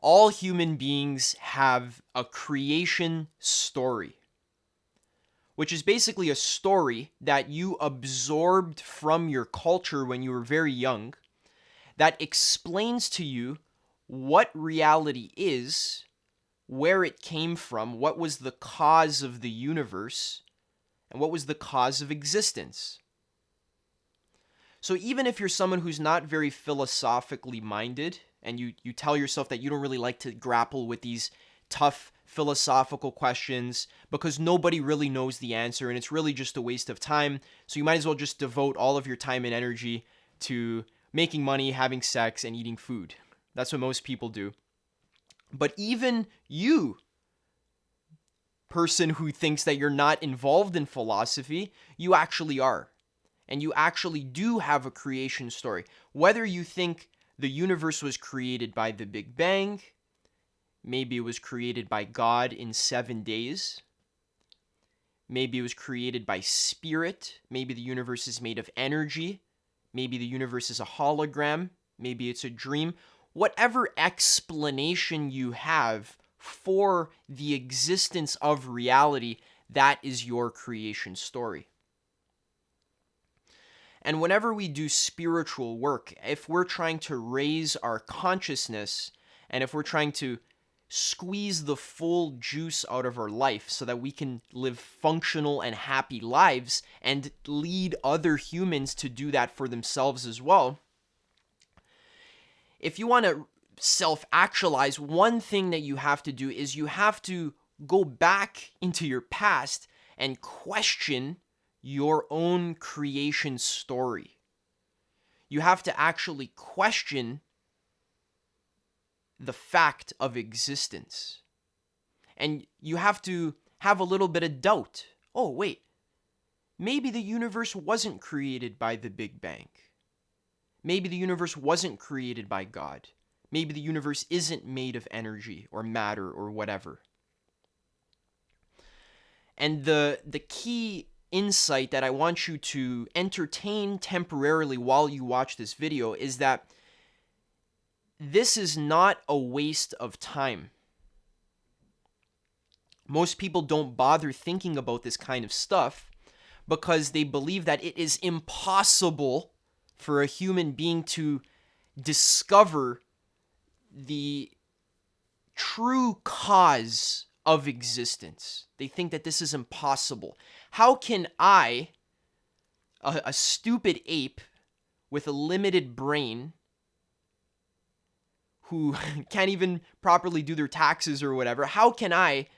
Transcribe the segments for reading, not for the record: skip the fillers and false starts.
all human beings have a creation story, which is basically a story that you absorbed from your culture when you were very young that explains to you what reality is, where it came from, what was the cause of the universe, and what was the cause of existence. So even if you're someone who's not very philosophically minded, and you tell yourself that you don't really like to grapple with these tough philosophical questions because nobody really knows the answer and it's really just a waste of time, so you might as well just devote all of your time and energy to making money, having sex, and eating food. That's what most people do. But even you, person who thinks that you're not involved in philosophy, you actually are. And you actually do have a creation story. Whether you think the universe was created by the Big Bang, maybe it was created by God in 7 days, maybe it was created by spirit, maybe the universe is made of energy, maybe the universe is a hologram, maybe it's a dream. Whatever explanation you have for the existence of reality, that is your creation story. And whenever we do spiritual work, if we're trying to raise our consciousness and if we're trying to squeeze the full juice out of our life so that we can live functional and happy lives and lead other humans to do that for themselves as well, if you want to self-actualize, one thing that you have to do is you have to go back into your past and question your own creation story. You have to actually question the fact of existence. And you have to have a little bit of doubt. Oh, wait, maybe the universe wasn't created by the Big Bang. Maybe the universe wasn't created by God. Maybe the universe isn't made of energy or matter or whatever. And the key insight that I want you to entertain temporarily while you watch this video is that this is not a waste of time. Most people don't bother thinking about this kind of stuff because they believe that it is impossible for a human being to discover the true cause of existence. They think that this is impossible. How can I, a stupid ape with a limited brain who can't even properly do their taxes or whatever, how can I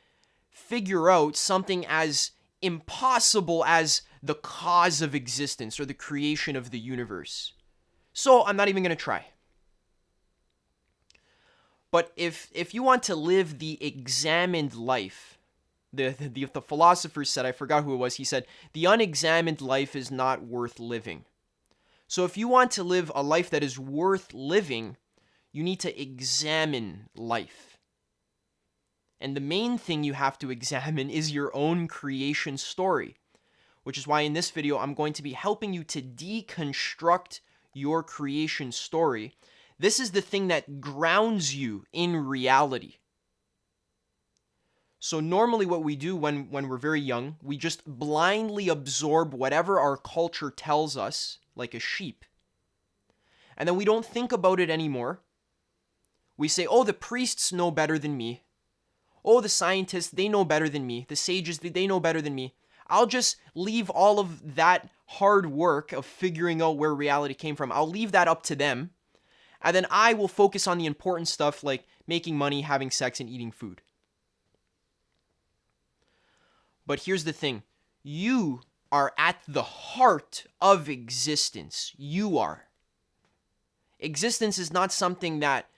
figure out something as impossible as the cause of existence or the creation of the universe? So I'm not even going to try. But if you want to live the examined life, the philosopher said, I forgot who it was, he said, the unexamined life is not worth living. So if you want to live a life that is worth living, you need to examine life. And the main thing you have to examine is your own creation story, which is why in this video I'm going to be helping you to deconstruct your creation story. This is the thing that grounds you in reality. So normally what we do when we're very young, we just blindly absorb whatever our culture tells us, like a sheep. And then we don't think about it anymore. We say, oh, the priests know better than me. Oh, the scientists, they know better than me. The sages, they know better than me. I'll just leave all of that hard work of figuring out where reality came from. I'll leave that up to them. And then I will focus on the important stuff like making money, having sex, and eating food. But here's the thing. You are at the heart of existence. You are. Existence is not something that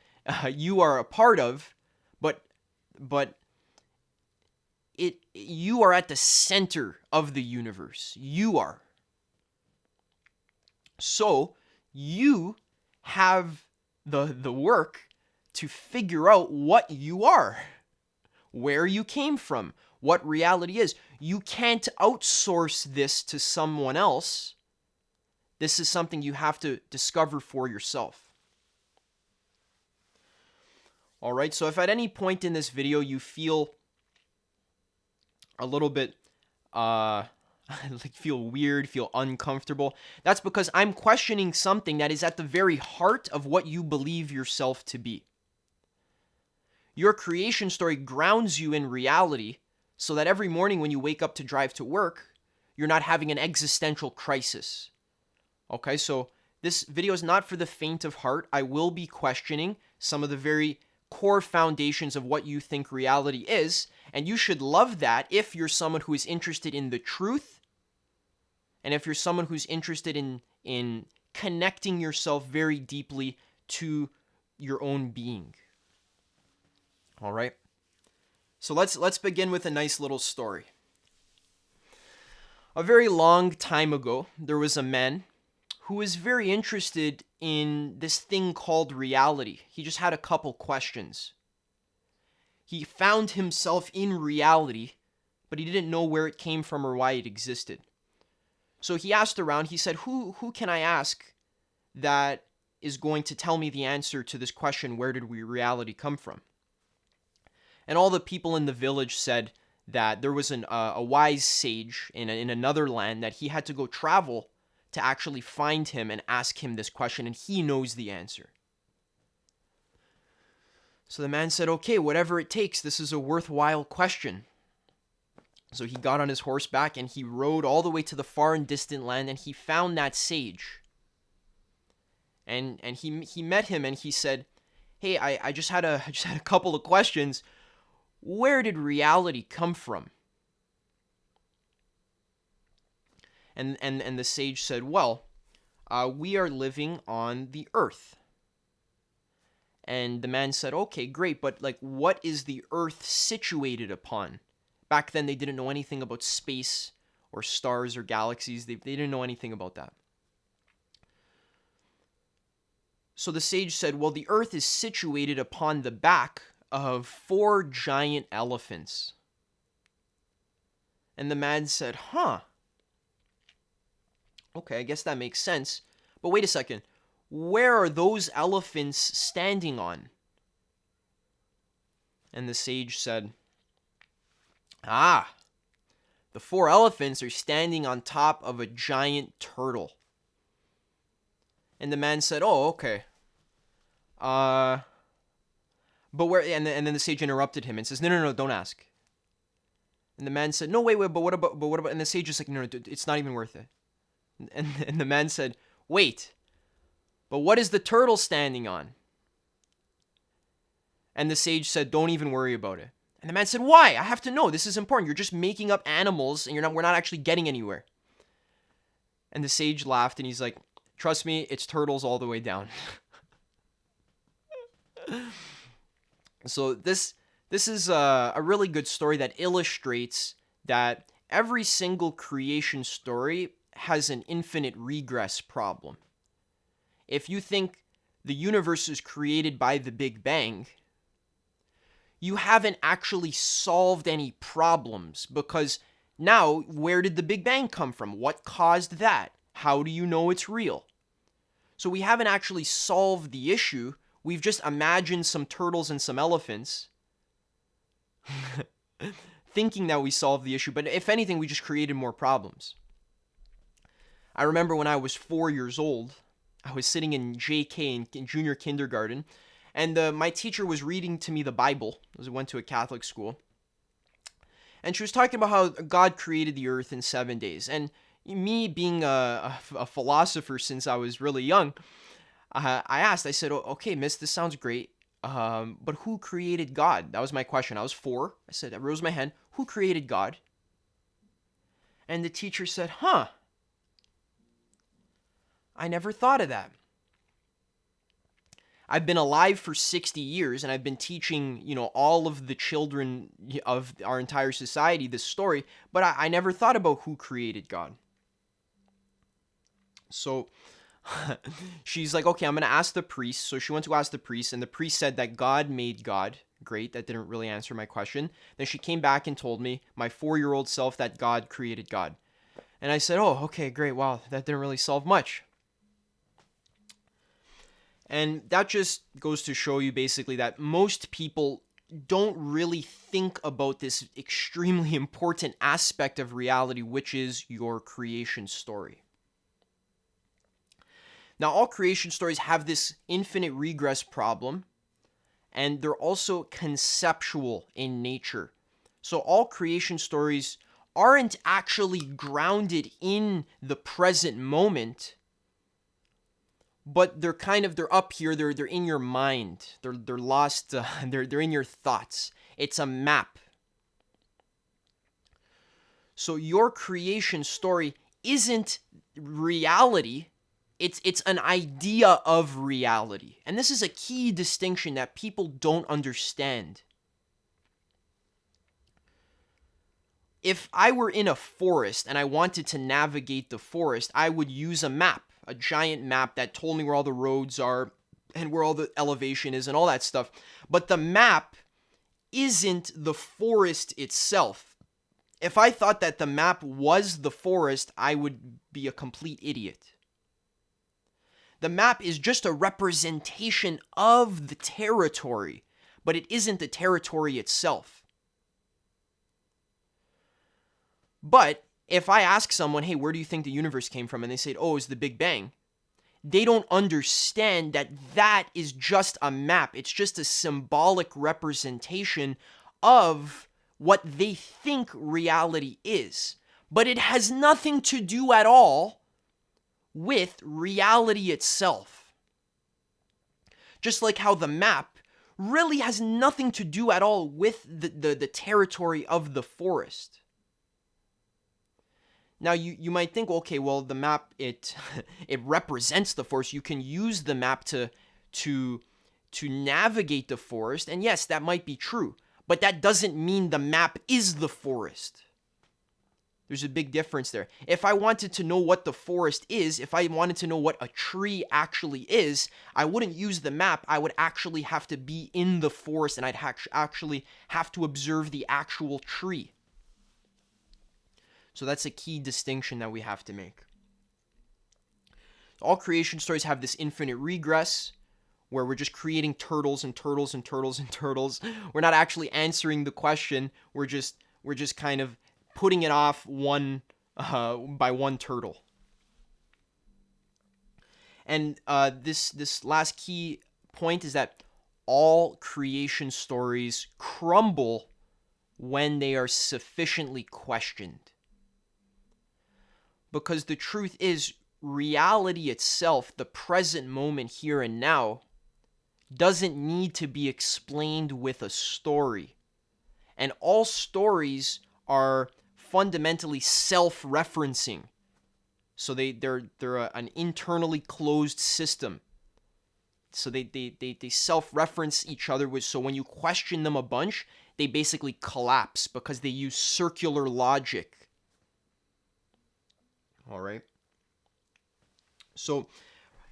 you are a part of, but you are at the center of the universe. You are. So you have the work to figure out what you are, where you came from, what reality is. You can't outsource this to someone else. This is something you have to discover for yourself. All right, so if at any point in this video you feel a little bit like feel weird, feel uncomfortable, that's because I'm questioning something that is at the very heart of what you believe yourself to be. Your creation story grounds you in reality so that every morning when you wake up to drive to work, you're not having an existential crisis. Okay, so this video is not for the faint of heart. I will be questioning some of the very core foundations of what you think reality is, and you should love that if you're someone who is interested in the truth, and if you're someone who's interested in connecting yourself very deeply to your own being. All right? So let's begin with a nice little story. A very long time ago, there was a man who was very interested in this thing called reality. He just had a couple questions. He found himself in reality, but he didn't know where it came from or why it existed. So he asked around, he said, who can I ask that is going to tell me the answer to this question, where did reality come from? And all the people in the village said that there was a wise sage in another land that he had to go travel to actually find him and ask him this question, and he knows the answer. So the man said, okay, whatever it takes, this is a worthwhile question. So he got on his horseback and he rode all the way to the far and distant land, and he found that sage. And he met him and he said, hey, I just had a couple of questions. Where did reality come from? And the sage said, well, we are living on the earth. And the man said, okay, great, but like, what is the earth situated upon? Back then, they didn't know anything about space or stars or galaxies. They didn't know anything about that. So the sage said, well, the earth is situated upon the back of 4 giant elephants. And the man said, huh. Okay, I guess that makes sense. But wait a second. Where are those elephants standing on? And the sage said, the 4 elephants are standing on top of a giant turtle. And the man said, oh, okay. But where? And then the sage interrupted him and says, no, don't ask. And the man said, no, wait, but what about? And the sage is like, no, it's not even worth it. And the man said, wait, but what is the turtle standing on? And the sage said, don't even worry about it. And the man said, why? I have to know. This is important. You're just making up animals and we're not actually getting anywhere. And the sage laughed and he's like, trust me, it's turtles all the way down. So this is a really good story that illustrates that every single creation story has an infinite regress problem. If you think the universe is created by the Big Bang, you haven't actually solved any problems, because now, where did the Big Bang come from? What caused that? How do you know it's real? So we haven't actually solved the issue. We've just imagined some turtles and some elephants thinking that we solved the issue, but if anything, we just created more problems. I remember when I was 4 years old, I was sitting in JK in junior kindergarten, and my teacher was reading to me the Bible, as I went to a Catholic school. And she was talking about how God created the earth in 7 days. And me being a philosopher since I was really young, I said, okay, miss, this sounds great, but who created God? That was my question. I was 4. I rose my hand, who created God? And the teacher said, I never thought of that. I've been alive for 60 years and I've been teaching, all of the children of our entire society this story, but I never thought about who created God. So she's like, okay, I'm going to ask the priest. So she went to ask the priest, and the priest said that God made God. Great, that didn't really answer my question. Then she came back and told me, my 4-year-old self, that God created God. And I said, oh, okay, great, wow, that didn't really solve much. And that just goes to show you basically that most people don't really think about this extremely important aspect of reality, which is your creation story. Now, all creation stories have this infinite regress problem, and they're also conceptual in nature. So all creation stories aren't actually grounded in the present moment, but they're up here. They're in your mind. They're lost. They're in your thoughts. It's a map. So your creation story isn't reality. It's an idea of reality. And this is a key distinction that people don't understand. If I were in a forest and I wanted to navigate the forest, I would use a map, a giant map that told me where all the roads are and where all the elevation is and all that stuff. But the map isn't the forest itself. If I thought that the map was the forest, I would be a complete idiot. The map is just a representation of the territory, but it isn't the territory itself. But if I ask someone, hey, where do you think the universe came from? And they say, oh, it's the Big Bang. They don't understand that that is just a map. It's just a symbolic representation of what they think reality is. But it has nothing to do at all with reality itself. Just like how the map really has nothing to do at all with the territory of the forest. Now you might think, okay, well the map it represents the forest. You can use the map to navigate the forest, and yes, that might be true. But that doesn't mean the map is the forest. There's a big difference there. If I wanted to know what the forest is, if I wanted to know what a tree actually is, I wouldn't use the map. I would actually have to be in the forest, and I'd actually have to observe the actual tree. So that's a key distinction that we have to make. All creation stories have this infinite regress, where we're just creating turtles and turtles and turtles and turtles. We're not actually answering the question. We're just kind of putting it off one by one turtle. And this last key point is that all creation stories crumble when they are sufficiently questioned. Because the truth is, reality itself, the present moment here and now, doesn't need to be explained with a story. And all stories are fundamentally self-referencing. So they're an internally closed system. So they self-reference each other, so when you question them a bunch, they basically collapse because they use circular logic. All right. So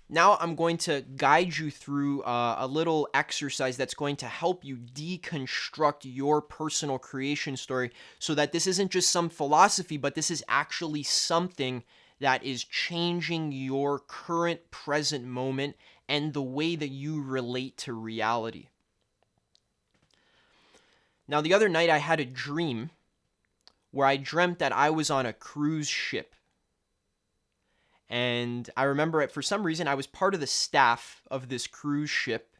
now I'm going to guide you through a little exercise that's going to help you deconstruct your personal creation story, so that this isn't just some philosophy, but this is actually something that is changing your current present moment and the way that you relate to reality. Now, the other night I had a dream where I dreamt that I was on a cruise ship. And I remember for some reason I was part of the staff of this cruise ship,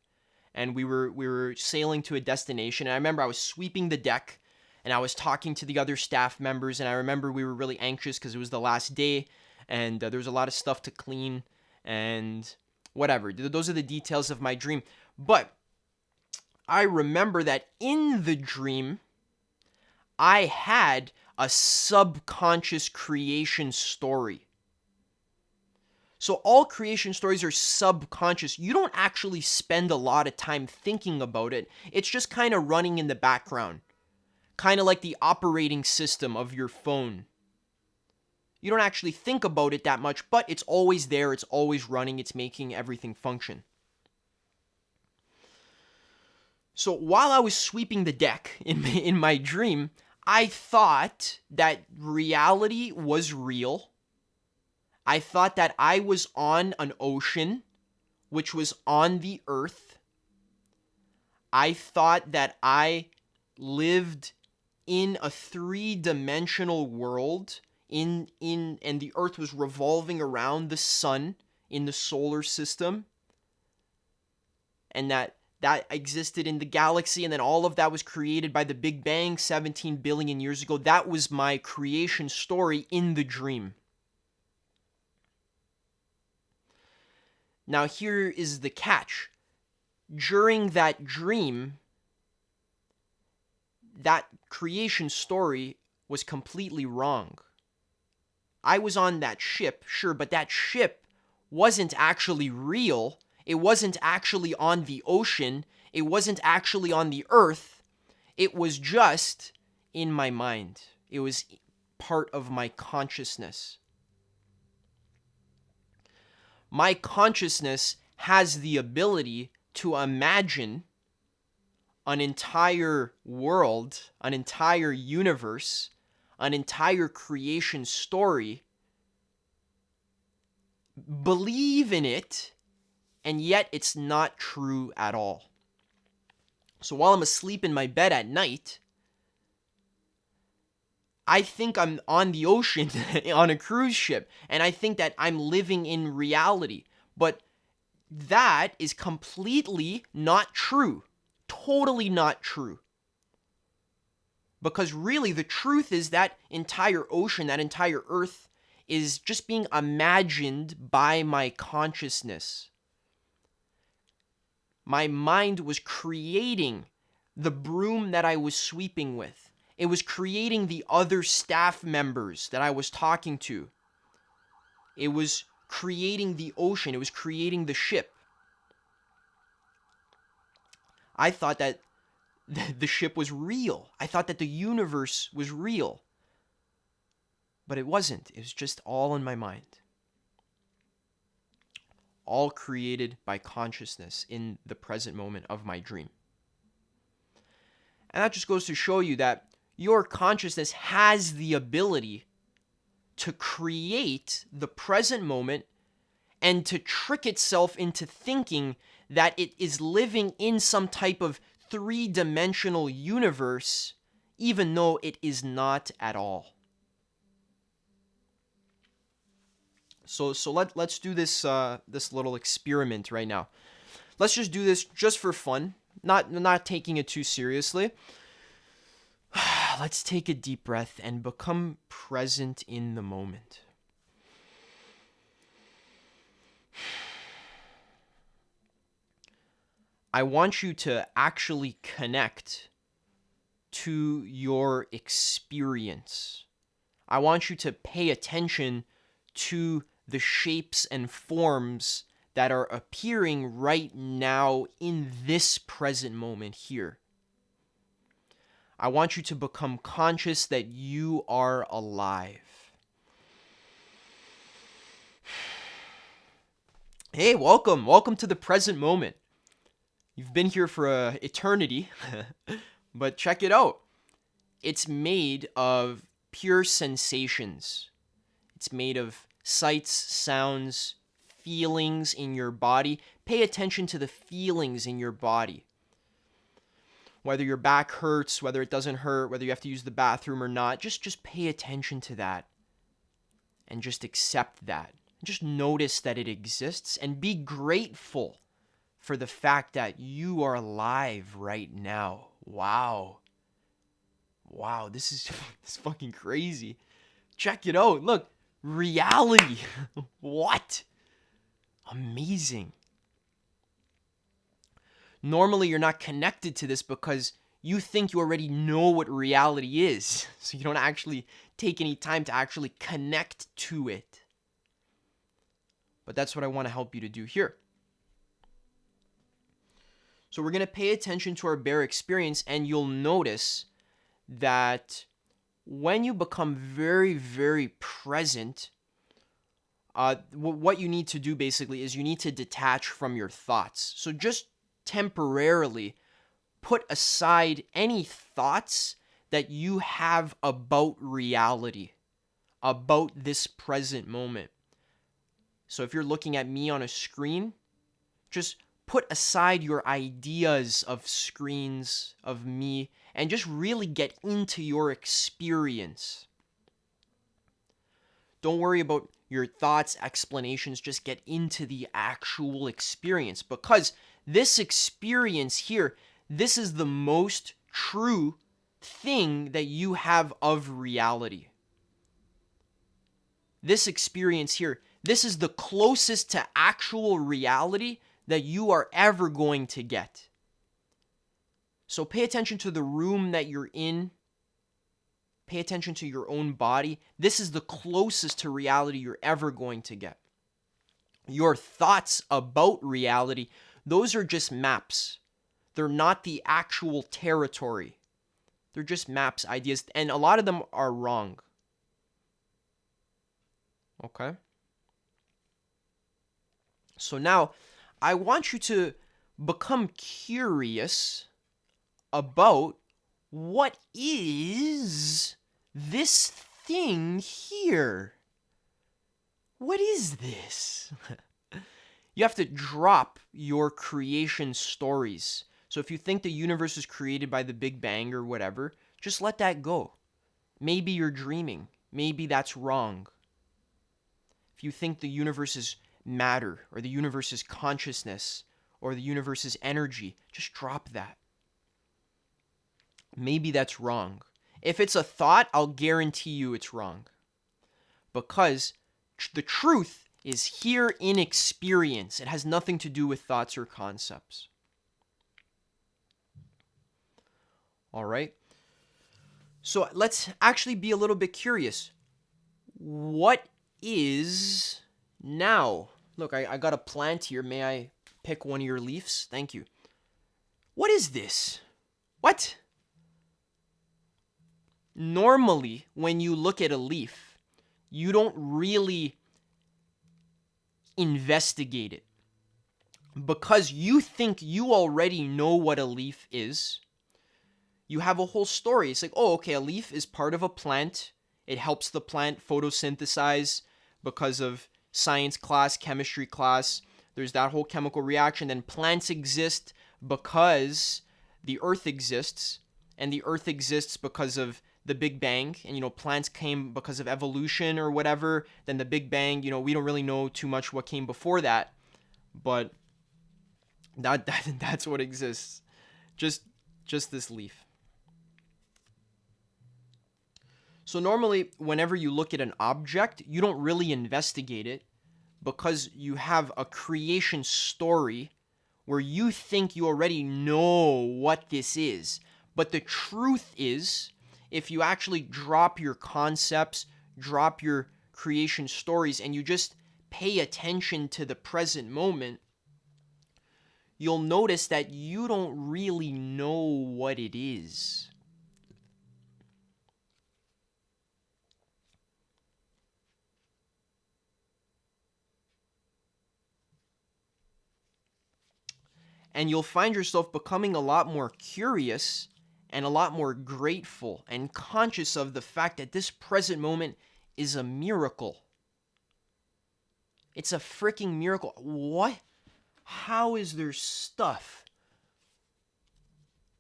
and we were sailing to a destination. And I remember I was sweeping the deck, and I was talking to the other staff members. And I remember we were really anxious because it was the last day, and there was a lot of stuff to clean and whatever. Those are the details of my dream. But I remember that in the dream, I had a subconscious creation story. So all creation stories are subconscious. You don't actually spend a lot of time thinking about it. It's just kind of running in the background. Kind of like the operating system of your phone. You don't actually think about it that much, but it's always there. It's always running. It's making everything function. So while I was sweeping the deck in my dream, I thought that reality was real. I thought that I was on an ocean which was on the earth. I thought that I lived in a three-dimensional world and the earth was revolving around the sun in the solar system, and that existed in the galaxy, and then all of that was created by the Big Bang 17 billion years ago. That was my creation story in the dream. Now here is the catch. During that dream, that creation story was completely wrong. I was on that ship, sure, but that ship wasn't actually real. It wasn't actually on the ocean. It wasn't actually on the earth. It was just in my mind. It was part of my consciousness. My consciousness has the ability to imagine an entire world, an entire universe, an entire creation story, believe in it, and yet it's not true at all. So while I'm asleep in my bed at night, I think I'm on the ocean on a cruise ship, and I think that I'm living in reality. But that is completely not true. Totally not true. Because really, the truth is that entire ocean, that entire earth, is just being imagined by my consciousness. My mind was creating the broom that I was sweeping with. It was creating the other staff members that I was talking to. It was creating the ocean. It was creating the ship. I thought that the ship was real. I thought that the universe was real. But it wasn't. It was just all in my mind. All created by consciousness in the present moment of my dream. And that just goes to show you that your consciousness has the ability to create the present moment and to trick itself into thinking that it is living in some type of three-dimensional universe, even though it is not at all. So let's do this this little experiment right now. Let's just do this just for fun, not taking it too seriously. Let's take a deep breath and become present in the moment. I want you to actually connect to your experience. I want you to pay attention to the shapes and forms that are appearing right now in this present moment here. I want you to become conscious that you are alive. Hey, welcome to the present moment. You've been here for an eternity, but check it out. It's made of pure sensations. It's made of sights, sounds, feelings in your body. Pay attention to the feelings in your body. Whether your back hurts, whether it doesn't hurt, whether you have to use the bathroom or not, just pay attention to that and just accept that. Just notice that it exists and be grateful for the fact that you are alive right now. Wow, this is fucking crazy. Check it out. Look, reality. What? Amazing. Normally, you're not connected to this because you think you already know what reality is. So you don't actually take any time to actually connect to it. But that's what I want to help you to do here. So we're going to pay attention to our bare experience, and you'll notice that when you become very, very present, what you need to do basically is you need to detach from your thoughts. So just temporarily put aside any thoughts that you have about reality, about this present moment. So if you're looking at me on a screen, Just put aside your ideas of screens, of me, and just really get into your experience. Don't worry about your thoughts, explanations, just get into the actual experience, because this experience here, this is the most true thing that you have of reality. This experience here, this is the closest to actual reality that you are ever going to get. So pay attention to the room that you're in. Pay attention to your own body. This is the closest to reality you're ever going to get. Your thoughts about reality, those are just maps. They're not the actual territory. They're just maps, ideas, and a lot of them are wrong. Okay? So now, I want you to become curious about what is this thing here? What is this? You have to drop your creation stories. So if you think the universe was created by the Big Bang or whatever, just let that go. Maybe you're dreaming. Maybe that's wrong. If you think the universe is matter, or the universe is consciousness, or the universe is energy, just drop that. Maybe that's wrong. If it's a thought, I'll guarantee you it's wrong. Because the truth is here in experience. It has nothing to do with thoughts or concepts. All right? So let's actually be a little bit curious. What is now? Look, I got a plant here. May I pick one of your leaves? Thank you. What is this? What? Normally, when you look at a leaf, you don't really investigate it because you think you already know what a leaf is. You have a whole story. It's like, oh, okay, a leaf is part of a plant. It helps the plant photosynthesize because of science class, chemistry class. There's that whole chemical reaction. Then plants exist because the earth exists, and the earth exists because of the Big Bang, and plants came because of evolution or whatever. Then the Big Bang, we don't really know too much what came before that, but that's what exists. Just this leaf. So normally, whenever you look at an object, you don't really investigate it because you have a creation story where you think you already know what this is. But the truth is, if you actually drop your concepts, drop your creation stories, and you just pay attention to the present moment, you'll notice that you don't really know what it is. And you'll find yourself becoming a lot more curious and a lot more grateful and conscious of the fact that this present moment is a miracle. It's a freaking miracle. What? How is there stuff?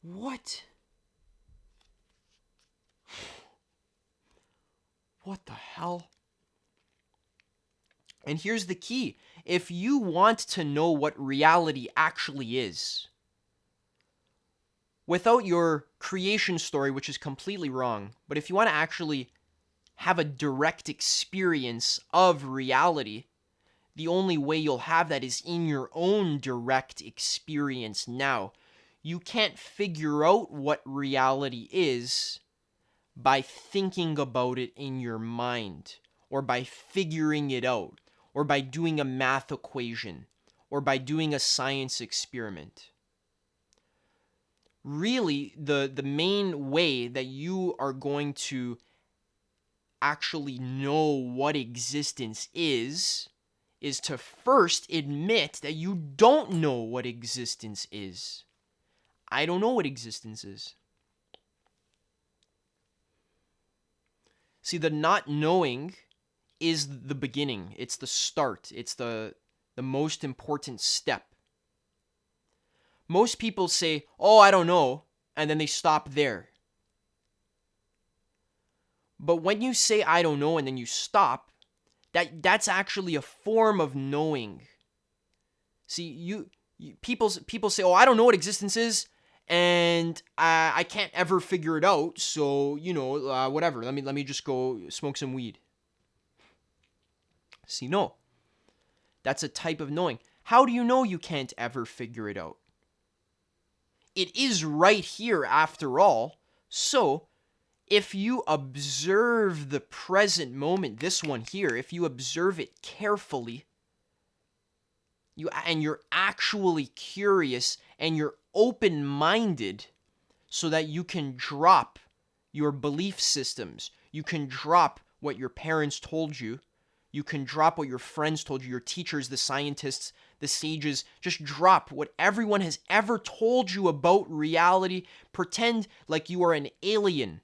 What? What the hell? And here's the key. If you want to know what reality actually is, without your creation story, which is completely wrong, but if you want to actually have a direct experience of reality, the only way you'll have that is in your own direct experience now. You can't figure out what reality is by thinking about it in your mind, or by figuring it out, or by doing a math equation, or by doing a science experiment. Really, the main way that you are going to actually know what existence is to first admit that you don't know what existence is. I don't know what existence is. See, the not knowing is the beginning. It's the start. It's the most important step. Most people say, oh, I don't know, and then they stop there. But when you say I don't know and then you stop, that's actually a form of knowing. See, people say, oh, I don't know what existence is, and I can't ever figure it out. So whatever. Let me just go smoke some weed. See, no, that's a type of knowing. How do you know you can't ever figure it out? It is right here after all. So if you observe the present moment, this one here, if you observe it carefully, you're actually curious and you're open-minded so that you can drop your belief systems. You can drop what your parents told you. You can drop what your friends told you, your teachers, the scientists, the sages. Just drop what everyone has ever told you about reality. Pretend like you are an alien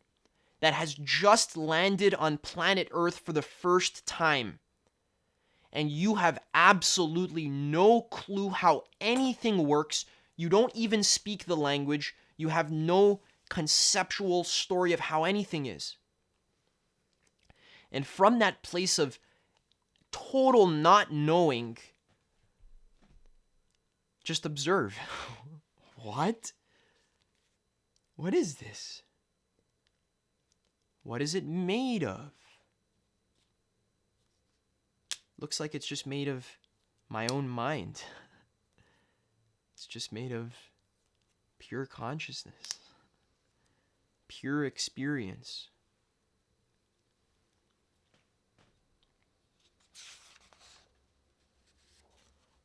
that has just landed on planet Earth for the first time. And you have absolutely no clue how anything works. You don't even speak the language. You have no conceptual story of how anything is. And from that place of total not knowing, just observe. What? What is this? What is it made of? Looks like it's just made of my own mind. It's just made of pure consciousness, pure experience.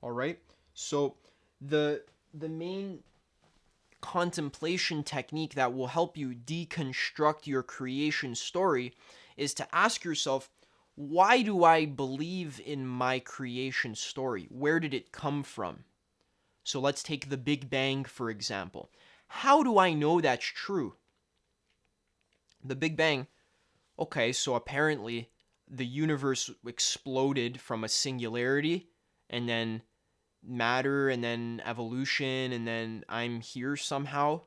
All right. So the main contemplation technique that will help you deconstruct your creation story is to ask yourself, why do I believe in my creation story? Where did it come from? So let's take the Big Bang, for example. How do I know that's true? The Big Bang, okay, so apparently the universe exploded from a singularity, and then matter, and then evolution, and then I'm here somehow.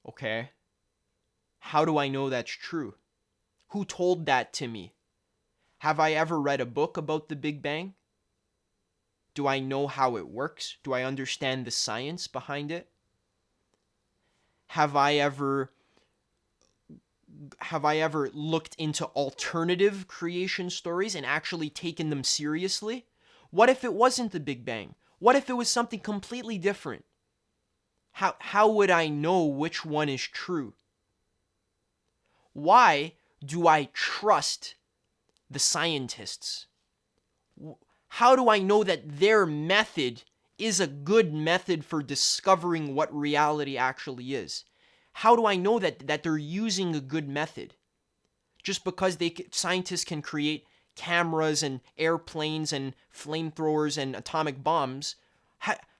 Okay. How do I know that's true? Who told that to me? Have I ever read a book about the Big Bang? Do I know how it works? Do I understand the science behind it? Have I ever looked into alternative creation stories and actually taken them seriously? What if it wasn't the Big Bang? What if it was something completely different? How would I know which one is true? Why do I trust the scientists? How do I know that their method is a good method for discovering what reality actually is? How do I know that they're using a good method? Just because scientists can create cameras and airplanes and flamethrowers and atomic bombs,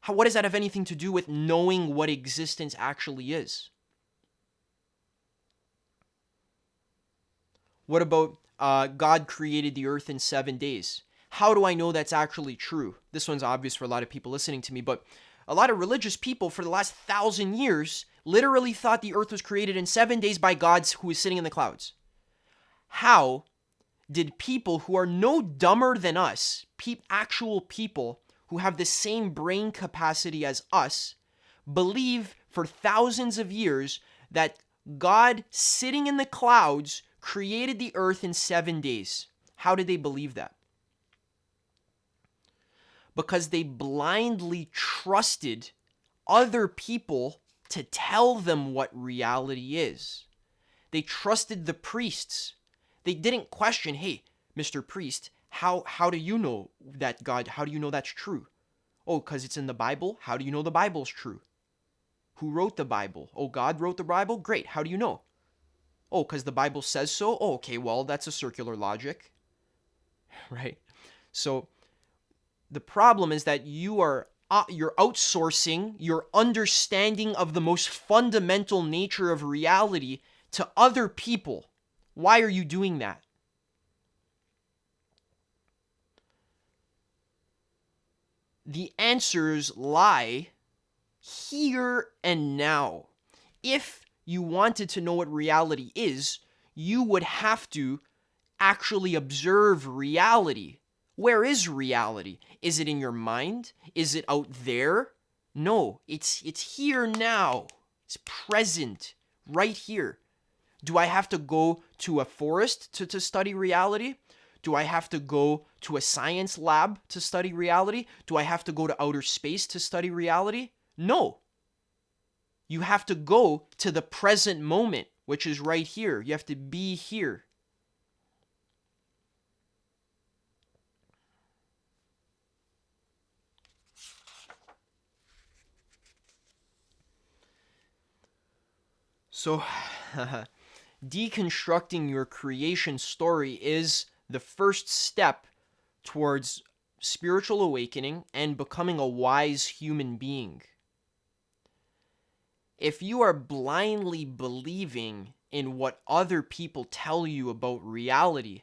what does that have anything to do with knowing what existence actually is? What about God created the earth in 7 days? How do I know that's actually true? This one's obvious for a lot of people listening to me, but a lot of religious people for the last 1,000 years literally thought the earth was created in 7 days by God who is sitting in the clouds. How did people who are no dumber than us, actual people who have the same brain capacity as us, believe for thousands of years that God sitting in the clouds created the earth in 7 days? How did they believe that? Because they blindly trusted other people to tell them what reality is. They trusted the priests. They didn't question, hey, Mr. Priest, how do you know that God, how do you know that's true? Oh, because it's in the Bible? How do you know the Bible's true? Who wrote the Bible? Oh, God wrote the Bible? Great, how do you know? Oh, because the Bible says so? Oh, okay, well, that's a circular logic, right? So the problem is that you're outsourcing your understanding of the most fundamental nature of reality to other people. Why are you doing that? The answers lie here and now. If you wanted to know what reality is, you would have to actually observe reality. Where is reality? Is it in your mind? Is it out there? No, it's here now. It's present, right here. Do I have to go to a forest to study reality? Do I have to go to a science lab to study reality? Do I have to go to outer space to study reality? No. You have to go to the present moment, which is right here. You have to be here. So, deconstructing your creation story is the first step towards spiritual awakening and becoming a wise human being. If you are blindly believing in what other people tell you about reality,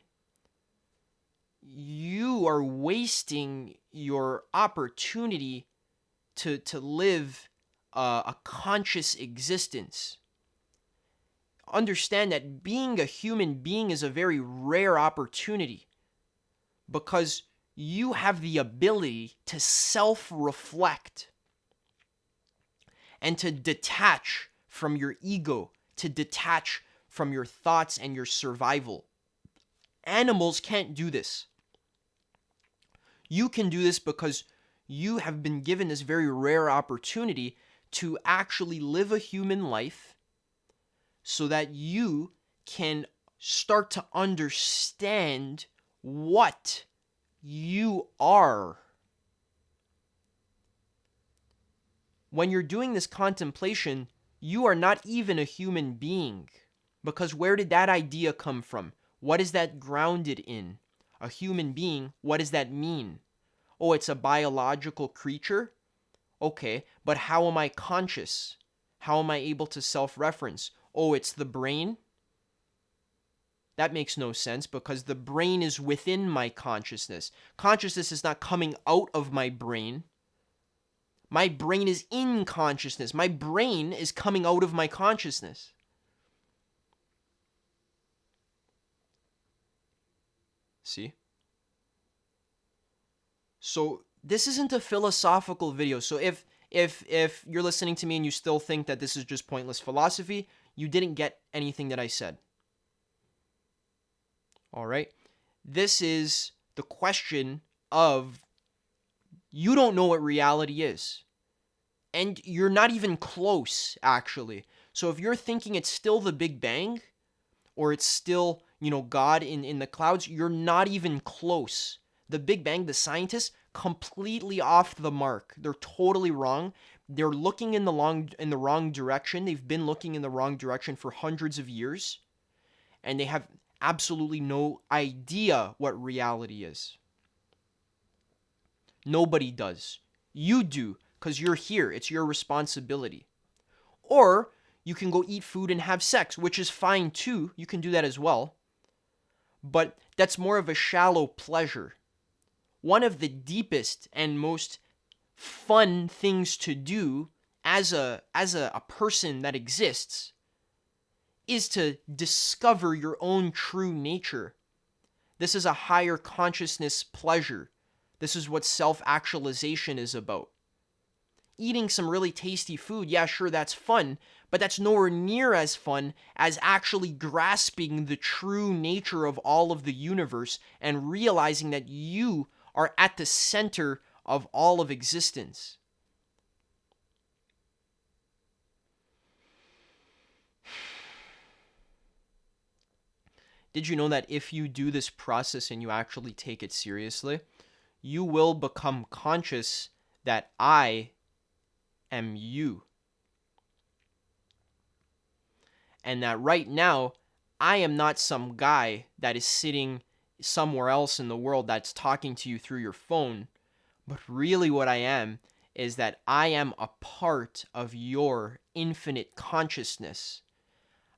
you are wasting your opportunity to live a conscious existence. Understand that being a human being is a very rare opportunity because you have the ability to self-reflect and to detach from your ego, to detach from your thoughts and your survival. Animals can't do this. You can do this because you have been given this very rare opportunity to actually live a human life so that you can start to understand what you are. When you're doing this contemplation, you are not even a human being. Because where did that idea come from? What is that grounded in? A human being, what does that mean? Oh, it's a biological creature? Okay, but how am I conscious? How am I able to self-reference? Oh, it's the brain? That makes no sense because the brain is within my consciousness. Consciousness is not coming out of my brain. My brain is in consciousness. My brain is coming out of my consciousness. See? So this isn't a philosophical video. So if you're listening to me and you still think that this is just pointless philosophy, you didn't get anything that I said. All right? This is the question of you don't know what reality is. And you're not even close, actually. So if you're thinking it's still the Big Bang, or it's still, God in the clouds, you're not even close. The Big Bang, the scientists, completely off the mark. They're totally wrong. They're looking in the wrong direction. They've been looking in the wrong direction for hundreds of years. And they have absolutely no idea what reality is. Nobody does. You do, because you're here. It's your responsibility. Or you can go eat food and have sex, which is fine too. You can do that as well. But that's more of a shallow pleasure. One of the deepest and most fun things to do as a person that exists is to discover your own true nature. This is a higher consciousness pleasure. This is what self-actualization is about. Eating some really tasty food, yeah, sure, that's fun, but that's nowhere near as fun as actually grasping the true nature of all of the universe and realizing that you are at the center of all of existence. Did you know that if you do this process and you actually take it seriously, you will become conscious that I am you? And that right now, I am not some guy that is sitting somewhere else in the world that's talking to you through your phone, but really what I am is that I am a part of your infinite consciousness.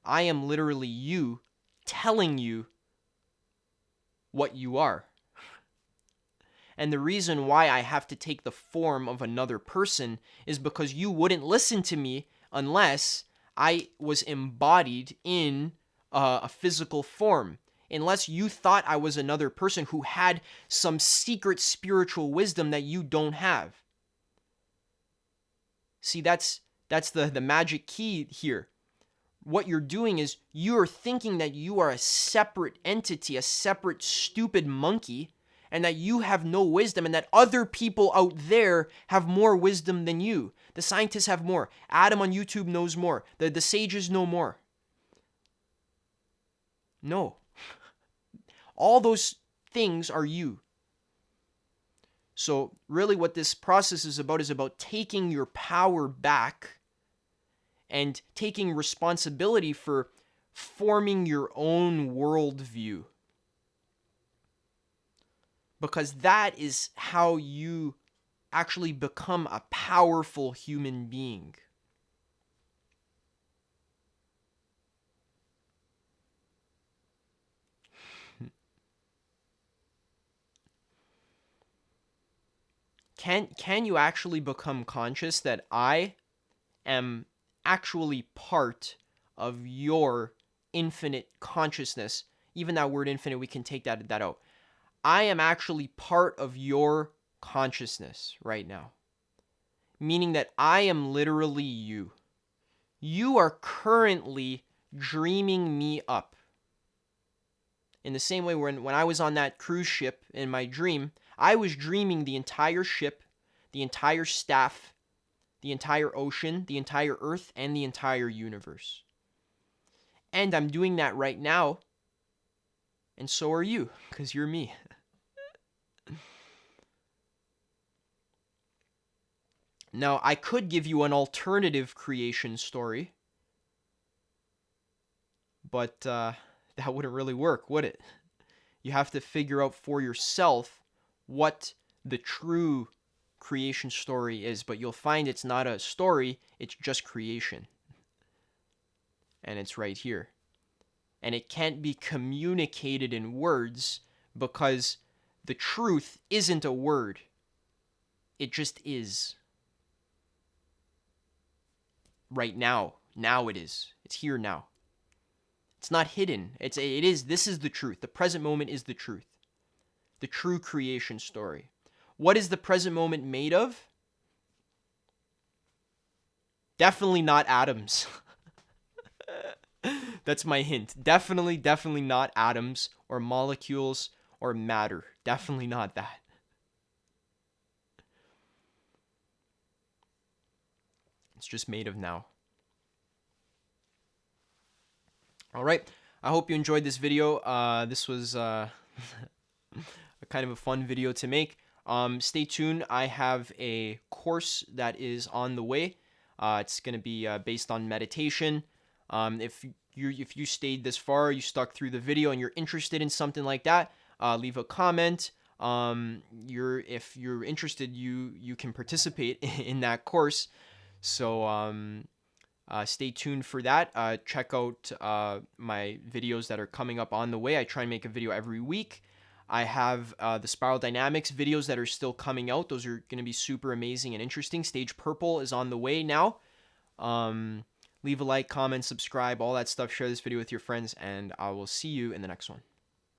I am literally you telling you what you are. And the reason why I have to take the form of another person is because you wouldn't listen to me unless I was embodied in a physical form. Unless you thought I was another person who had some secret spiritual wisdom that you don't have. See, that's the magic key here. What you're doing is you're thinking that you are a separate entity, a separate stupid monkey, and that you have no wisdom, and that other people out there have more wisdom than you. The scientists have more. Adam on YouTube knows more. The sages know more. No. All those things are you. So really what this process is about taking your power back and taking responsibility for forming your own worldview. Because that is how you actually become a powerful human being. Can you actually become conscious that I am actually part of your infinite consciousness? Even that word infinite, we can take that out. I am actually part of your consciousness right now. Meaning that I am literally you. You are currently dreaming me up. In the same way when I was on that cruise ship in my dream, I was dreaming the entire ship, the entire staff, the entire ocean, the entire earth, and the entire universe. And I'm doing that right now, and so are you, because you're me. Now, I could give you an alternative creation story, but that wouldn't really work, would it? You have to figure out for yourself what the true creation story is, but you'll find it's not a story, it's just creation. And it's right here. And it can't be communicated in words because the truth isn't a word. It just is. Right now. Now it is. It's here now. It's not hidden. It is. This is the truth. The present moment is the truth. The true creation story. What is the present moment made of? Definitely not atoms. That's my hint. Definitely not atoms or molecules or matter. Definitely not that. It's just made of now. All right. I hope you enjoyed this video. This was a kind of a fun video to make. Stay tuned. I have a course that is on the way. It's going to be based on meditation. If you stayed this far, you stuck through the video, and you're interested in something like that, leave a comment. If you're interested, you can participate in that course. So stay tuned for that. Check out my videos that are coming up on the way. I try and make a video every week. I have the Spiral Dynamics videos that are still coming out. Those are going to be super amazing and interesting. Stage Purple is on the way now. Leave a like, comment, subscribe, all that stuff. Share this video with your friends, and I will see you in the next one.